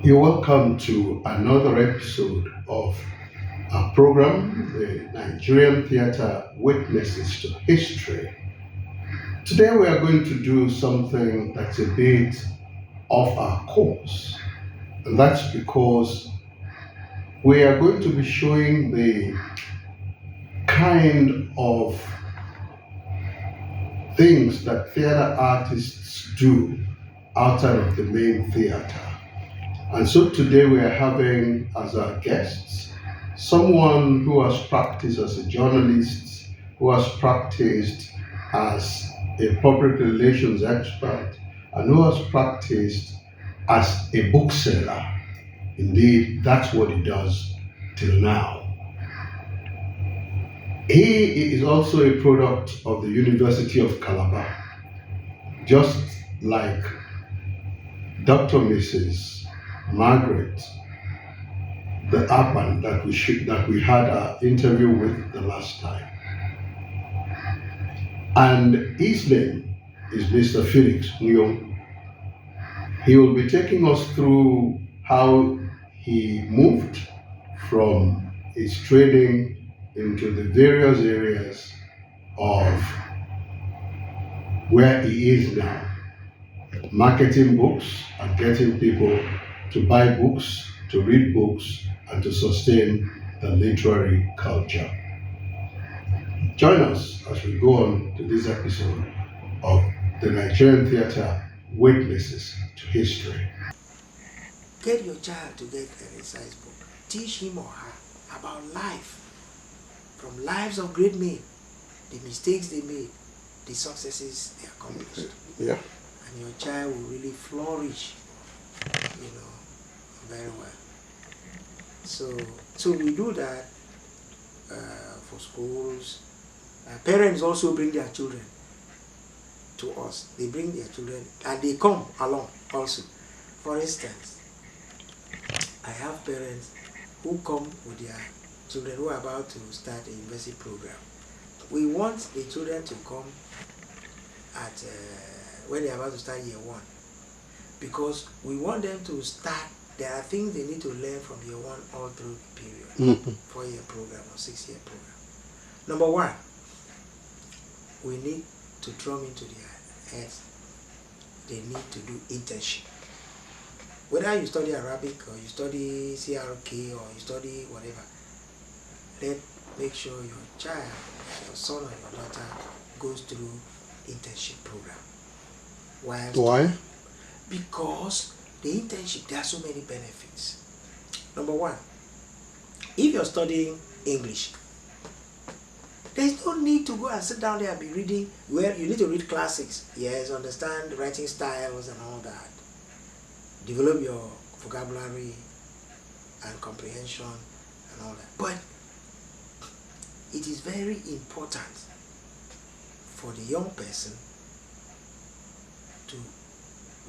You're welcome to another episode of our program, the Nigerian Theatre Witnesses to History. Today we are going to do something that's a bit off our course, and that's because we are going to be showing the kind of things that theatre artists do outside of the main theatre. And so today we are having as our guests someone who has practiced as a journalist, who has practiced as a public relations expert, and who has practiced as a bookseller. Indeed, that's what he does till now. He is also a product of the University of Calabar, just like Dr. Mrs. Margaret, the urban that we had our interview with the last time. And his name is Mr. Felix Nyong. He will be taking us through how he moved from his training into the various areas of where he is now, marketing books and getting people to buy books, to read books, and to sustain the literary culture. Join us as we go on to this episode of the Nigerian Theatre Witnesses to History. Get your child to get a research book. Teach him or her about life, from lives of great men, the mistakes they made, the successes they accomplished. Yeah. And your child will really flourish, very well. So we do that for schools. Parents also bring their children to us. They bring their children and they come along also. For instance, I have parents who come with their children who are about to start a university program. We want the children to come at when they are about to start year one, because we want them to start. There are things they need to learn from year one all through the period, 4-year program or 6-year program. Number one, we need to drum into their heads they need to do internship. Whether you study Arabic or you study CRK or you study whatever, make sure your child, your son or your daughter goes through internship program. Why? Because the internship, there are so many benefits. Number one, if you're studying English, there's no need to go and sit down there and be reading. Well, you need to read classics. Yes, understand writing styles and all that. Develop your vocabulary and comprehension and all that. But it is very important for the young person to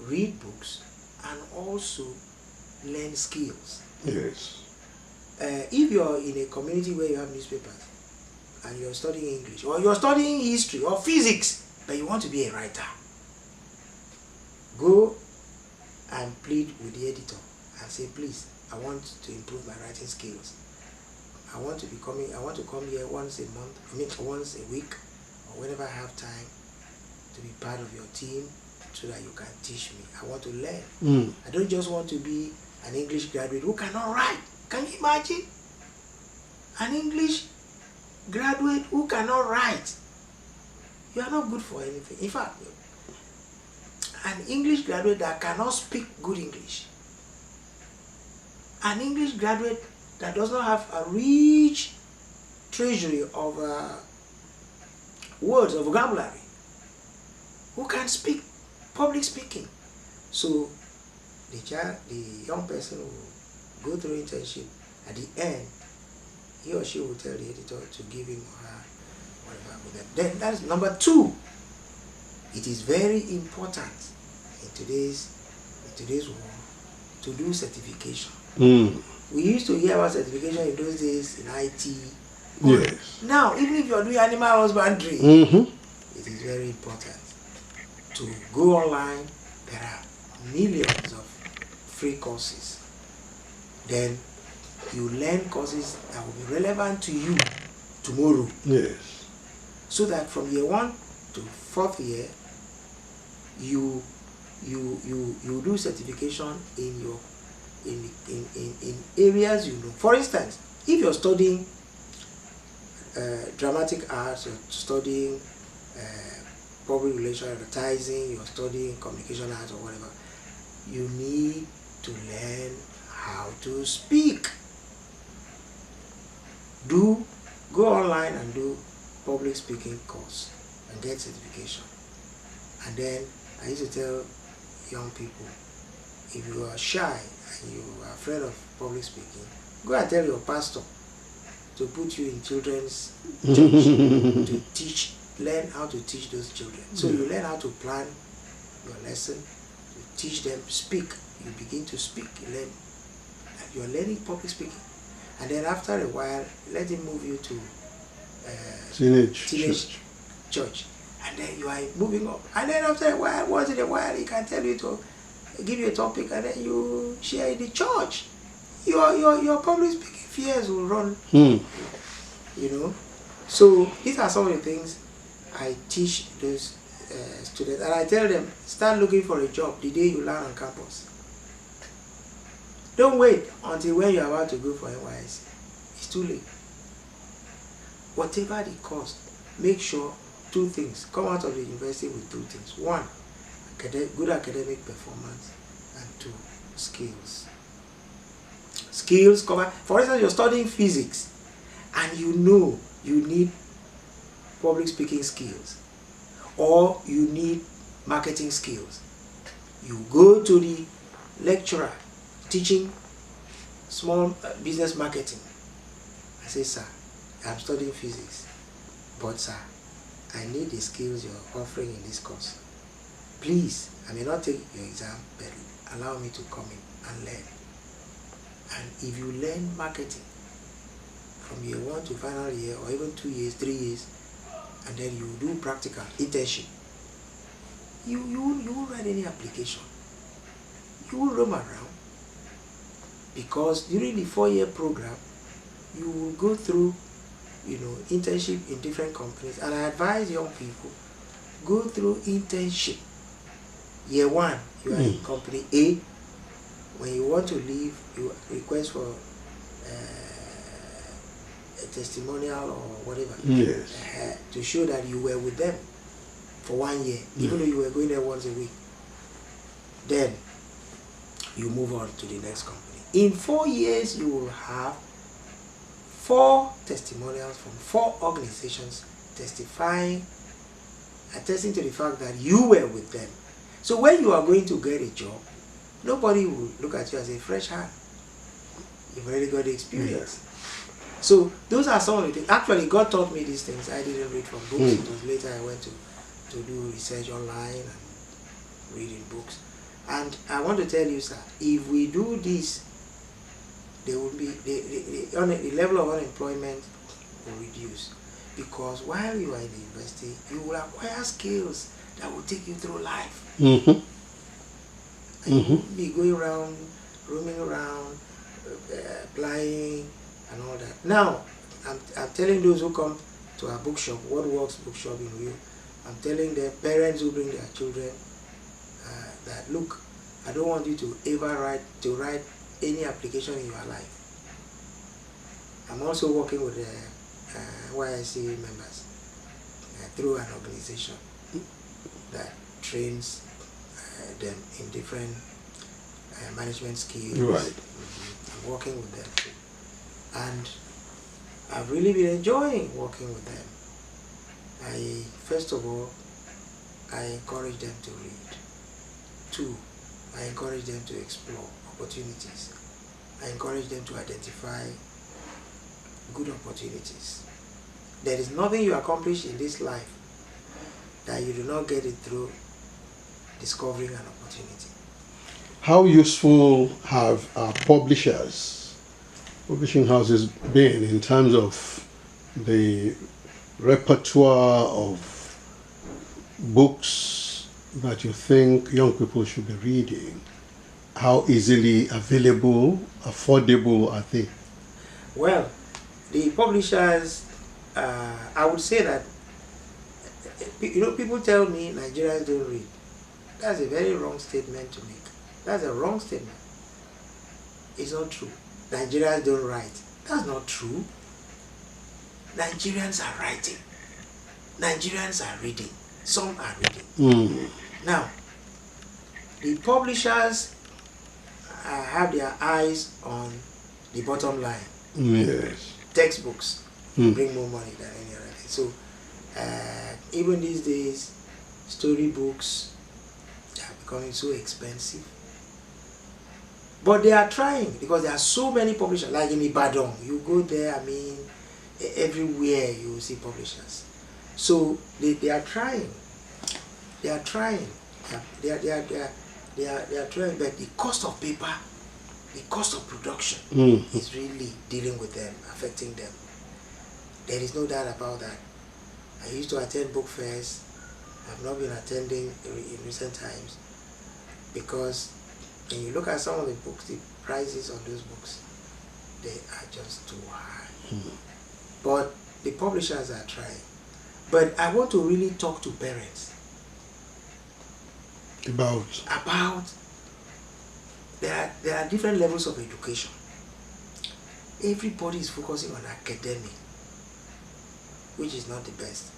read books and also learn skills. Yes. If you're in a community where you have newspapers and you're studying English or you're studying history or physics, but you want to be a writer, go and plead with the editor and say, please, I want to improve my writing skills. I want to come here once a month, once a week, or whenever I have time to be part of your team so that you can teach me. I want to learn. I don't just want to be an English graduate who cannot write. Can you imagine? An English graduate who cannot write. You are not good for anything. In fact, an English graduate that cannot speak good English. An English graduate that does not have a rich treasury of words, of vocabulary, who can speak, public speaking. So the young person will go through internship. At the end, he or she will tell the editor to give him or her whatever with them. Then that's number two. It is very important in today's world to do certification. We used to hear about certification in those days in IT. Yes. Now, even if you're doing animal husbandry, it is very important to go online. There are millions of free courses then you learn courses that will be relevant to you tomorrow. Yes. So that from year 1 to 4th year, you do certification in your in areas you know. For instance, if you're studying dramatic arts, you're studying public relations, advertising, you're studying communication arts or whatever, you need to learn how to speak. Go online and do public speaking course and get certification. And then I used to tell young people, if you are shy and you are afraid of public speaking, go and tell your pastor to put you in children's church to learn how to teach those children. So you learn how to plan your lesson, you teach them, speak. You begin to speak, you're learning public speaking. And then after a while, let him move you to teenage church. And then you are moving up. And then after a while, once in a while, he can tell you to give you a topic, and then you share in the church. Your public speaking fears will run. You know. So these are some of the things I teach those students, and I tell them, start looking for a job the day you land on campus. Don't wait until when you're about to go for NYSC. It's too late. Whatever the cost, make sure 2 things. Come out of the university with 2 things. 1, good academic performance, and 2, skills. Skills cover. For instance, you're studying physics and you know you need public speaking skills or you need marketing skills. You go to the lecturer teaching small business marketing. I say, sir, I'm studying physics, but sir, I need the skills you're offering in this course. Please, I may not take your exam, but allow me to come in and learn. And if you learn marketing from year 1 to final year, or even 2 years, 3 years, and then you do practical internship, you won't write any application. You will roam around, because during the 4-year program, you will go through, internship in different companies. And I advise young people, go through internship. Year 1, you are in company A. When you want to leave, you request for a testimonial or whatever, to show that you were with them for 1 year, even though you were going there once a week. Then you move on to the next company. In 4 years, you will have 4 testimonials from 4 organizations attesting to the fact that you were with them. So when you are going to get a job, nobody will look at you as a fresh hand. You've already got the experience. So those are some of the things. Actually, God taught me these things. I didn't read from books. It was later I went to do research online and reading books. And I want to tell you, sir, if we do this, there will be the level of unemployment will reduce, because while you are in the university, you will acquire skills that will take you through life. And you won't be going around, roaming around, applying and all that. Now, I'm telling those who come to our bookshop, What Works Bookshop in Rio, I'm telling the parents who bring their children that, look, I don't want you to ever write any application in your life. I'm also working with the YIC members through an organization that trains them in different management skills. I'm working with them, and I've really been enjoying working with them. First of all, I encourage them to read. 2, I encourage them to explore opportunities. I encourage them to identify good opportunities. There is nothing you accomplish in this life that you do not get it through discovering an opportunity. How useful have publishing houses been in terms of the repertoire of books that you think young people should be reading how easily available, affordable are they? Well, the publishers, I would say that, people tell me Nigerians don't read. That's a very wrong statement to make. That's a wrong statement. It's not true. Nigerians don't write. That's not true. Nigerians are writing. Nigerians are reading. Some are reading. Now, the publishers have their eyes on the bottom line. Yes. Textbooks bring more money than any other thing. So, even these days, storybooks are becoming so expensive. But they are trying, because there are so many publishers. Like in Ibadan, you go there, I mean, everywhere you see publishers. So they are trying. They are trying. They are trying, but the cost of paper, the cost of production is really dealing with them, affecting them. There is no doubt about that. I used to attend book fairs. I've not been attending in recent times, because when you look at some of the books, the prices on those books, they are just too high. But the publishers are trying. But I want to really talk to parents about there are different levels of education. Everybody is focusing on academic, which is not the best.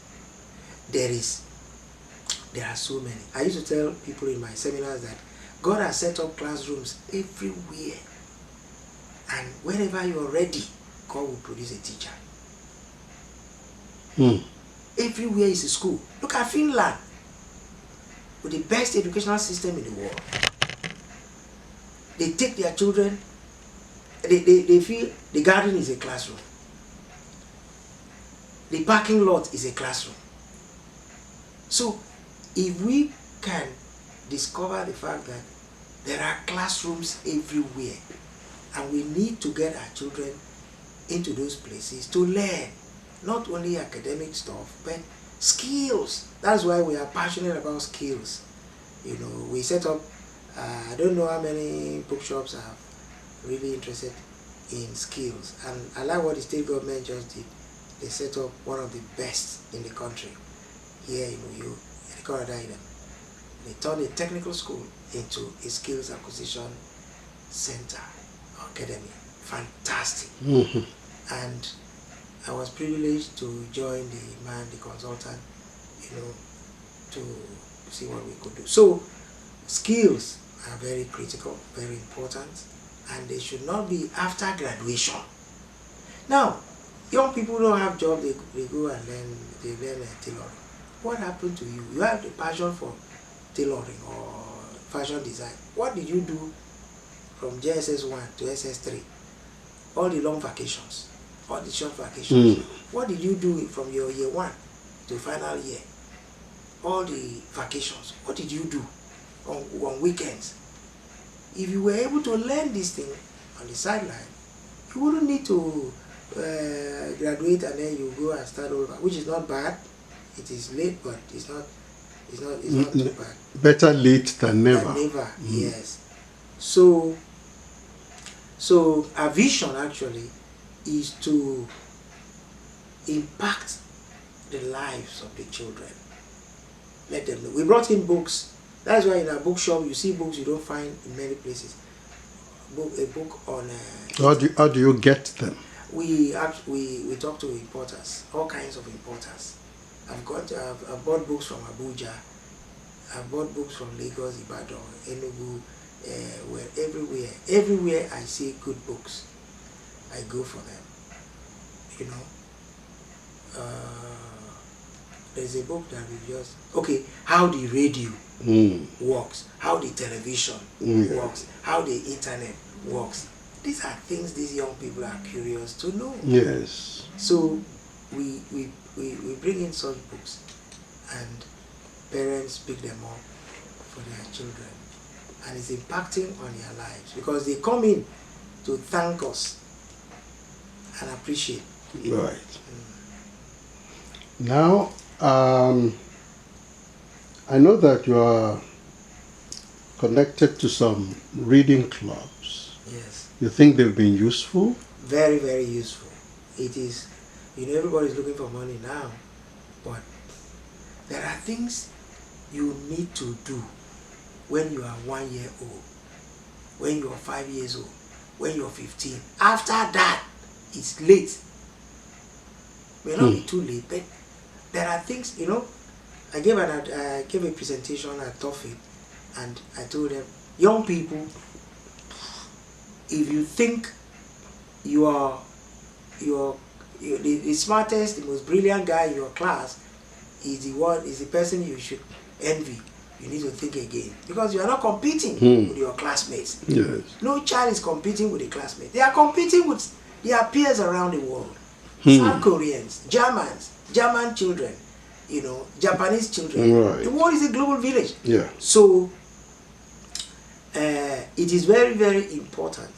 There are so many. I used to tell people in my seminars that God has set up classrooms everywhere, and wherever you are ready, God will produce a teacher. Everywhere is a school. Look at Finland, with the best educational system in the world. They take their children, they feel the garden is a classroom. The parking lot is a classroom. So if we can discover the fact that there are classrooms everywhere, and we need to get our children into those places to learn not only academic stuff but skills. That's why we are passionate about skills. We set up, I don't know how many bookshops are really interested in skills, and I like what the state government just did. They set up one of the best in the country here in Uyo, in Koradaidan. They turned a technical school into a skills acquisition center, academy. Fantastic. And I was privileged to join the consultant, to see what we could do. So skills are very critical, very important, and they should not be after graduation. Now, young people don't have jobs, they go and learn tailoring. What happened to you? You have the passion for tailoring or fashion design. What did you do from JSS 1 to SS3? All the long vacations, all the short vacations. What did you do from your year 1 to final year? All the vacations. What did you do on weekends? If you were able to learn this thing on the sideline, you wouldn't need to graduate and then you go and start over, which is not bad. It is late, but it's not too bad. Better late than never. Yes. So our vision actually is to impact the lives of the children. Let them know. We brought in books. That's why in our bookshop you see books you don't find in many places. A book on. How do you get them? We talk to importers, all kinds of importers. I've bought books from Abuja. I've bought books from Lagos, Ibadan, Enugu, everywhere I see good books, I go for them. There's a book that we just how the radio works, how the television works, how the internet works. These are things these young people are curious to know. Yes. So we bring in such books, and parents pick them up for their children, and it's impacting on their lives because they come in to thank us and appreciate. Right. Now, I know that you are connected to some reading clubs. Yes. You think they've been useful? Very, very useful. It is, everybody's looking for money now, but there are things you need to do when you are 1 year old, when you are 5 years old, when you're 15. After that, it's late. May not be too late, but there are things, I gave a presentation at Toffee, and I told them, young people, if you think you are the smartest, the most brilliant guy in your class is the person you should envy, you need to think again, because you are not competing with your classmates. Yes. No child is competing with a classmate. They are competing with their peers around the world. South Koreans, Germans, German children, Japanese children. Right. The world is a global village. Yeah. So it is very, very important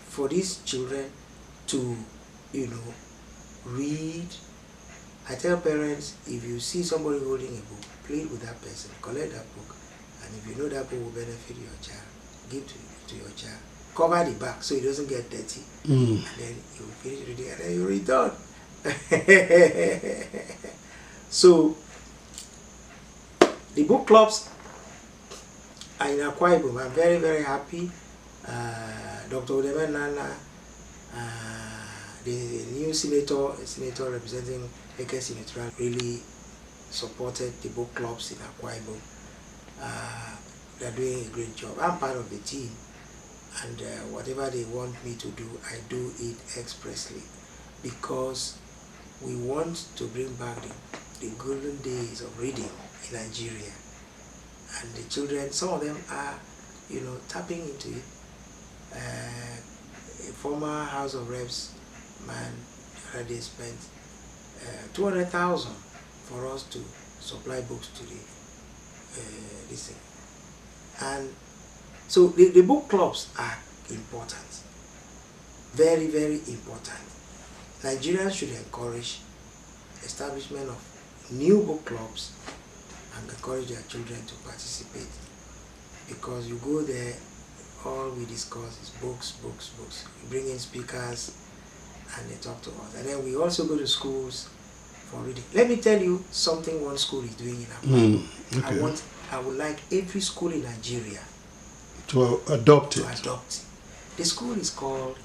for these children to, read. I tell parents, if you see somebody holding a book, plead with that person, collect that book, and if you know that book will benefit your child, give to your child. Cover the back so it doesn't get dirty, and then you finish reading and then you return. So the book clubs are in Akwa Ibom. I'm very, very happy. Dr. Odeme Nana, the new senator representing Ekesi Neutral, really supported the book clubs in Akwa Ibom. They're doing a great job. I'm part of the team, and whatever they want me to do, I do it expressly, because we want to bring back the golden days of reading in Nigeria. And the children, some of them are, tapping into it. A former House of Reps man already spent 200,000 for us to supply books to this thing. And so the book clubs are important, very, very important. Nigerians should encourage establishment of new book clubs and encourage their children to participate, because you go there, all we discuss is books, books, books. We bring in speakers and they talk to us, and then we also go to schools for reading. Let me tell you something one school is doing in Akwa. Okay. I would like every school in Nigeria to adopt it. The school is called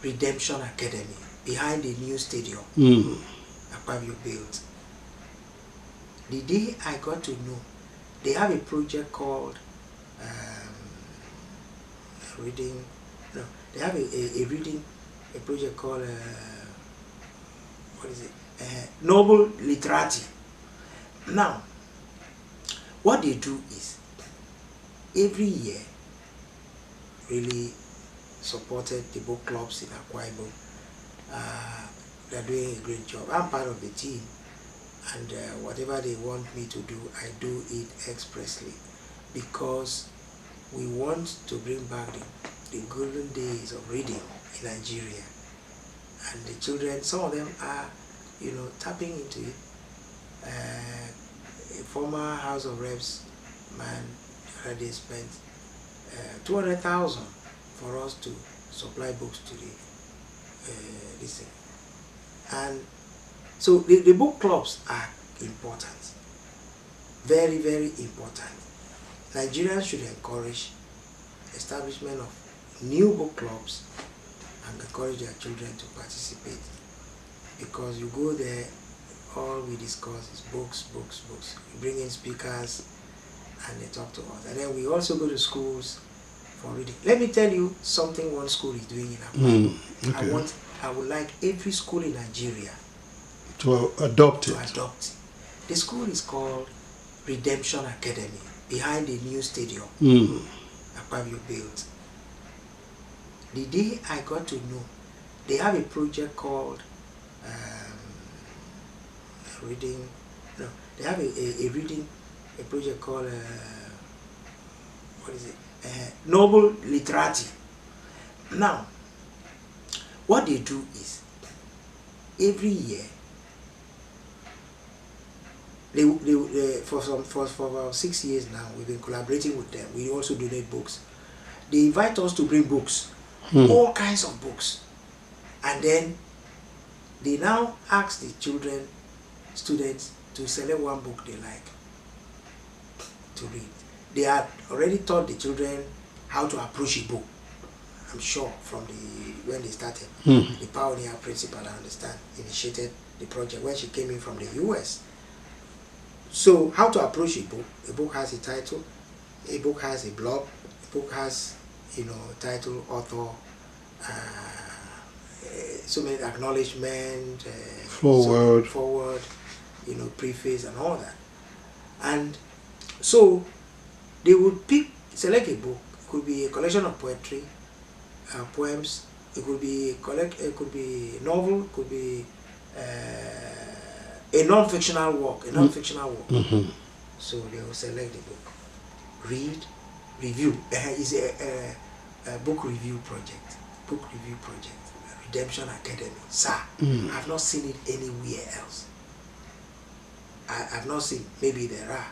Redemption Academy, behind the new stadium Akpabio built. The day I got to know, they have a project called they have a project called Noble Literati. Now, what they do is, every year, really supported the book clubs in Akwa Ibom. They're doing a great job. I'm part of the team, and whatever they want me to do, I do it expressly, because we want to bring back the golden days of reading in Nigeria. And the children, some of them are, tapping into it. A former House of Reps man already spent 200,000 for us to supply books to this thing. And so the book clubs are important, very, very important. Nigerians should encourage establishment of new book clubs and encourage their children to participate, because you go there, all we discuss is books, books, books. We bring in speakers and they talk to us, and then we also go to schools for reading. Let me tell you something one school is doing in Akwa. Okay. I would like every school in Nigeria to adopt it. The school is called Redemption Academy, behind the new stadium Akpabio built. The day I got to know, they have a project called they have a project called Noble Literati. Now, what they do is, every year, For about 6 years now, we've been collaborating with them. We also donate books. They invite us to bring books, all kinds of books, and then they now ask the students to select one book they like to read. They had already taught the children how to approach a book. I'm sure from when they started. The pioneer principal, I understand, initiated the project when she came in from the US. So how to approach a book? A book has a title, a book has a blog, a book has, title, author, so many acknowledgement, forward, preface and all that. And so they would select a book. It could be a collection of poetry, poems. It could be a novel. It could be a non-fictional work. So they will select the book, read, review. It's a book review project. Redemption Academy. Sir, I've not seen it anywhere else. I've not seen. Maybe there are,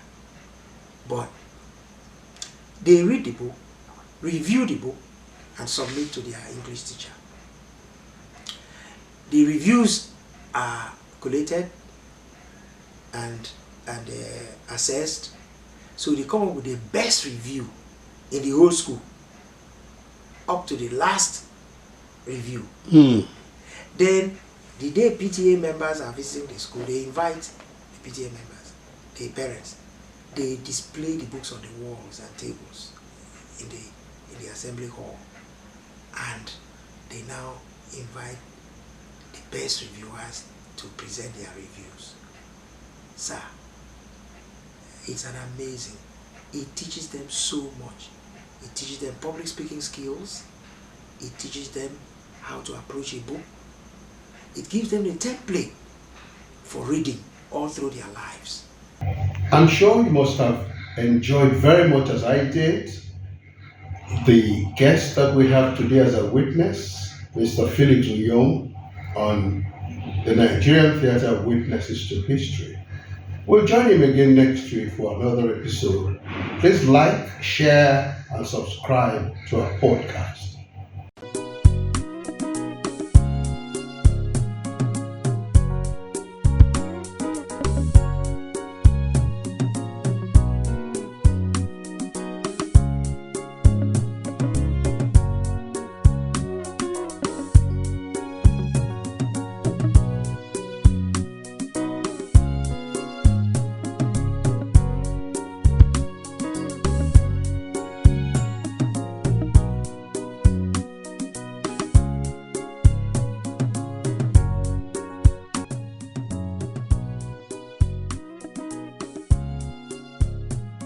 but they read the book, review the book, and submit to their English teacher. The reviews are collated and assessed, so they come up with the best review in the whole school, up to the last review. Then the day PTA members are visiting the school, they invite the PTA members, the parents. They display the books on the walls and tables in the assembly hall, and they now invite the best reviewers to present their reviews. Sir, it's an amazing. It teaches them so much. It teaches them public speaking skills. It teaches them how to approach a book. It gives them the template for reading all through their lives. I'm sure you must have enjoyed very much, as I did, the guest that we have today as a witness, Mr. Felix Nyong, on the Nigerian Theatre Witnesses to History. We'll join him again next week for another episode. Please like, share, and subscribe to our podcast.